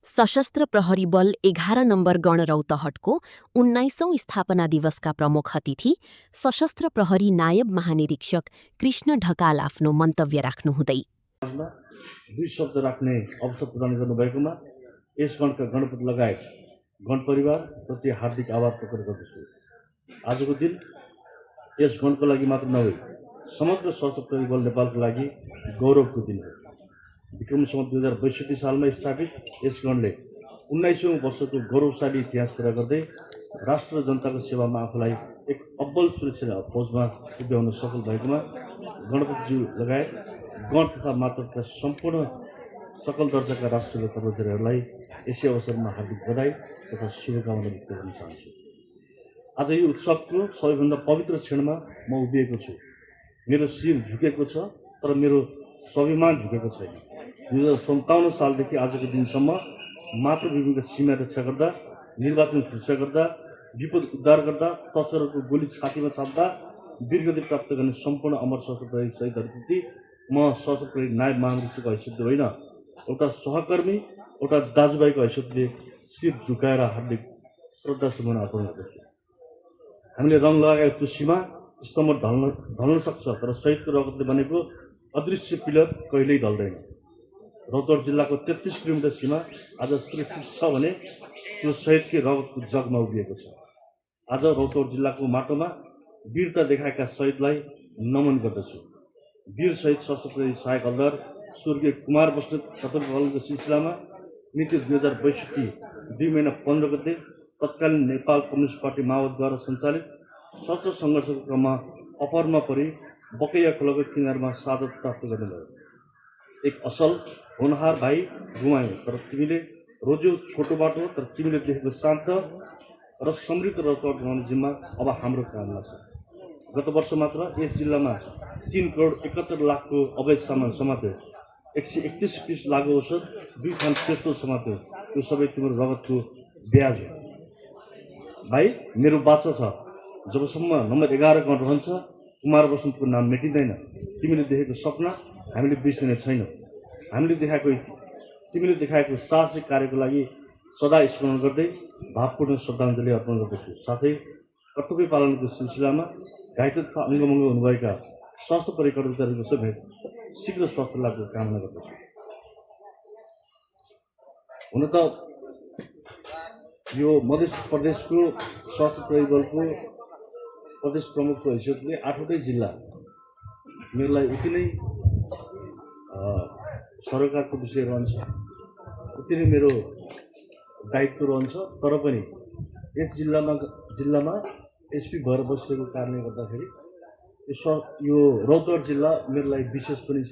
सशस्त्र प्रहरी बल 11 नम्बर गणरौतहटको 19औं स्थापना दिवसका प्रमुख अतिथि सशस्त्र प्रहरी नायब महानिरीक्षक कृष्ण ढकाल आफ्नो मन्तव्य राख्नुहुँदै दुई शब्द राख्ने अवसर प्रदान गर्नुभएकोमा यस गणका गणपति लगायत गण परिवार प्रति हार्दिक आभार प्रकट गर्दछु। आजको दिन यस गणको लागि मात्र नभई समग्र सशस्त्र प्रहरी बल नेपालको लागि गौरवको दिन हो। विक्रम सम्वत 2062 सालमा स्थापित यस गणले 19औं वर्षको गौरवशाली इतिहास पूरा गर्दै राष्ट्र र जनताको सेवामा आफूलाई एक अब्बल सुरक्षा फौजमा पुर्याउन सफल भएकोमा गणपतिज्यू लगायत गण तथा मातहतका सम्पूर्ण सकल दर्जाका राष्ट्रिय कर्मचारीहरूलाई यसै अवसरमा हार्दिक बधाई तथा शुभकामना व्यक्त गर्न चाहन्छु। आज यो उत्सवको सबैभन्दा पवित्र क्षणमा म उभिएको छु। मेरो शिर झुकेको छ तर मेरो स्वाभिमान झुकेको छैन। 2057 सालदेखि आजको दिनसम्म मातृभूमिको सीमा रक्षा गर्दा, निर्वाचन सुरक्षा गर्दा, विपद उद्धार गर्दा, तस्करहरूको गोली छातीमा चाप्दा वीरगति प्राप्त गर्ने सम्पूर्ण अमर सशस्त्र प्रहरी शहीदहरूप्रति म सशस्त्र प्रहरी नायब महानिरीक्षकको हैसियतले होइन, एउटा सहकर्मी, एउटा दाजुभाइको हैसियतले शिर झुकाएर हार्दिक श्रद्धा सुमन अर्पण गर्दछु। हामीले रङ लगाएको त्यो सीमा स्तम्भ ढल्न सक्छ, तर शहीदको रगतले बनेको अदृश्य पिलर कहिल्यै ढल्दैन। रौतहट जिल्लाको 33 किलोमिटर सीमा आज सुरक्षित छ भने त्यो शहीदकै रगतको जगमा उभिएको छ। आज रौतहट जिल्लाको माटोमा वीरता देखाएका शहीदलाई नमन गर्दछु। वीर शहीद सशस्त्र प्रहरी सहायक हवल्दार स्वर्गीय कुमार बस्नेत कतलको सिलसिलामा मिति 2062 2 महिना 15 गते तत्कालीन नेपाल कम्युनिस्ट पार्टी माओवादीद्वारा सञ्चालित सशस्त्र सङ्घर्षको क्रममा अपहरमा परि बकैया खोलाको किनारमा शहादत प्राप्त गर्नुभयो। एक असल होनहार भाइ गुमायौ, तर तिमीले रोज्यौ छोटो बाटो, तर तिमीले देखेको शान्त र समृद्ध रौतहट बनाउने जिम्मा अब हाम्रो काममा छ। गत वर्ष मात्र यस जिल्लामा 3 करोड 71 लाखको अवैध सामान समात्यो, 131 पिस लागु औषध, 2 थान पेट्रोल समात्यो। यो सबै तिम्रो रगतको ब्याज हो। भाइ, मेरो बाचा छ, जबसम्म नम्बर 11 गण रहन्छ कुमार बसन्तको नाम मेटिँदैन। तिमीले देखेको सपना हामीले बिर्सिने छैनौँ। तिमीले देखाएको साहसिक कार्यको लागि सदा स्मरण गर्दै भावपूर्ण श्रद्धाञ्जली अर्पण गर्दछु। साथै कर्तव्य पालनको सिलसिलामा घाइते तथा अङ्गभङ्ग हुनुभएका सशस्त्र प्रहरी कर्मचारीको समेत शीघ्र स्वास्थ्य लाभको कामना गर्दछु। हुन त यो मध्य प्रदेशको सशस्त्र प्रहरी बलको प्रदेश प्रमुखको हैसियतले 8वटै जिल्ला मेरो लागि उति नै सरकारको विषय रहन्छ, उति नै मेरो दायित्व रहन्छ। तर पनि यस जिल्लामा एसपी भएर बसेको कारणले गर्दाखेरि यो रौतहट जिल्ला मेरो लागि विशेष पनि छ।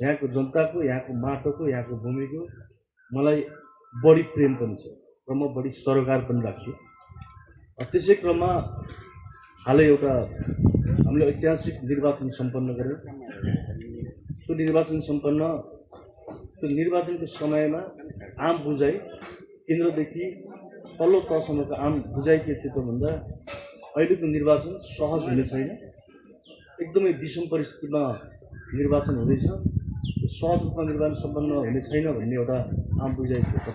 यहाँको जनताको, यहाँको माटोको, यहाँको भूमिको मलाई बढी प्रेम पनि छ र म बढी सरोकार पनि राख्छु। त्यसै क्रममा हालै एउटा हामीले ऐतिहासिक निर्वाचन सम्पन्न गर्यौँ। त्यो निर्वाचनको समयमा आम बुझाइ केन्द्रदेखि तल्लो तहसम्मको आम बुझाइ के थियो त भन्दा अहिलेको निर्वाचन सहज हुने छैन, एकदमै विषम परिस्थितिमा निर्वाचन हुँदैछ, सहज रूपमा निर्वाचन सम्पन्न हुने छैन भन्ने एउटा आम बुझाइ थियो।